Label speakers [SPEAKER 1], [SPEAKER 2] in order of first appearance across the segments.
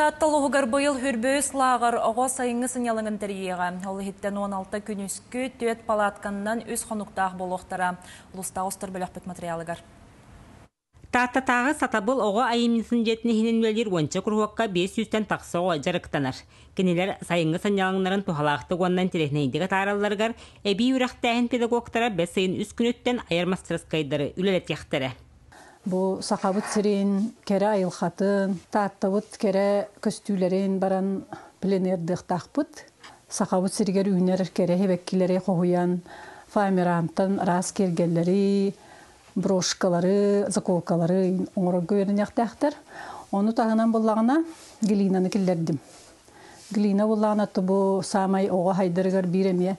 [SPEAKER 1] Таатталуғығар бұйыл хүрбөс лағыр оға сайыңы сынялыңын тәрейеға. Ол хиттен 16 күн үскі төт палатканнан өз қонуқтақ болуқтара. Ұлыста ұстыр бөліқпет материалығар.
[SPEAKER 2] Тааттатағы сатабыл оға айымнысын жетіне хиненмелер онча күрғуаққа 500-тен тақсыға жарықтанар. Кенелер сайыңы сынялыңнарын тухалақты оннан терехнейдігі тараларғар, әбей үрақтағын педагогтара 5 сайын үз күнөттен айырмастырыс қайдары үлелет яқтары.
[SPEAKER 3] Бу сақабыт сирин, кере айылхатын, тааттабыт кере көстүлерин баран пленердық тақпыт. Сақабыт сиригер үйнер кере хебеккилери қоғуян, фамирантын рас кергелleri, брошкалары, заколкалары оңыры көрін яқтақтар. Оны тағынан болағына глинаны келдердім. Глина болағына бұ самай оға хайдырығар биреме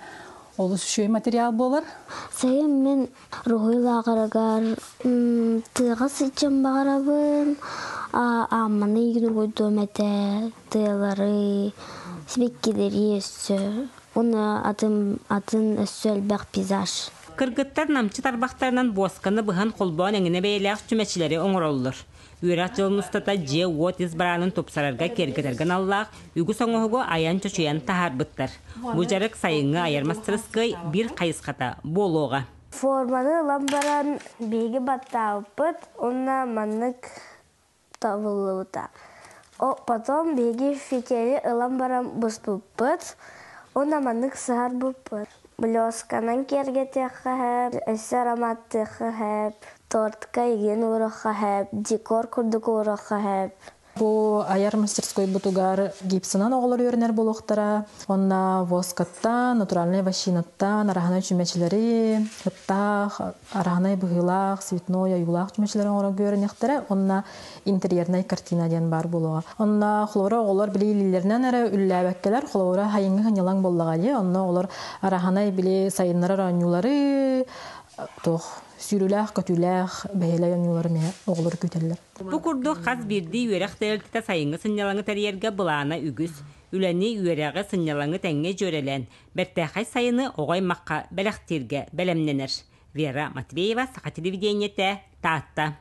[SPEAKER 3] олы сүшөй материал болар.
[SPEAKER 4] Сайын мен рухайлағырығар тыға сычым бағарабын, амманы егін қойдым әті, тыялары, себеккелері өссі. Оны атын өссі әлбәқ пейзаж.
[SPEAKER 2] Кыргыттар намчы тарбақтарынан босканы бұған қолбуан әңіне бәйләқ түмәчілері оңыр олылыр. Үйрат жолын ұстата же от избаранын топсарарға кергетерген Аллах, үгі соңығығы аян чөчуян тахар бұттар. Бұ жарық сайыңы айырмастырысқай бір қайысқата болуға.
[SPEAKER 4] Форманы ламбаран бейгі баттау бұт, онна маннық табылы бұта. Потом бейгі фетері ламбаран бұспы бұт, онна маннық сығар бұппыт. Блесканан кергетеқі әп, әсі ароматтықы әп, тортқа еген ұрыққа әп, декор күрдік ұрыққа әп.
[SPEAKER 3] Бу аяр мастерской бутугар гипсынан оғылар өрінер болуқтара. Онна воскаттан, натуральный ващинаттан, араханай чүмәчілері, хыттақ, араханай бұғылақ, светной, аюлақ чүмәчілері оғылар көрінектері. Онна интерьернай картина ден бар болуға. Онна құлора оғылар біле илілерінен әрі үлләбәккелер, құлора хайыңы ханялаң болуға де. Онна оғылар араханай біле сайынлары ранюлары, тоқ. Сүйріләқ, көтіләқ, бәйелі янюлары мен оғылыр көтелілер.
[SPEAKER 2] Бұ күрді қаз берді үйерек тәлтіті сайыңы сынялаңы тәрерге бұлағына үгіз. Үләні үйерегі сынялаңы тәңге жөрелен. Бәртәқай сайыны оғай маққа бәләқтерге бәлемненер. Вера Матвеева, Сақа телевидениеті, Таатта.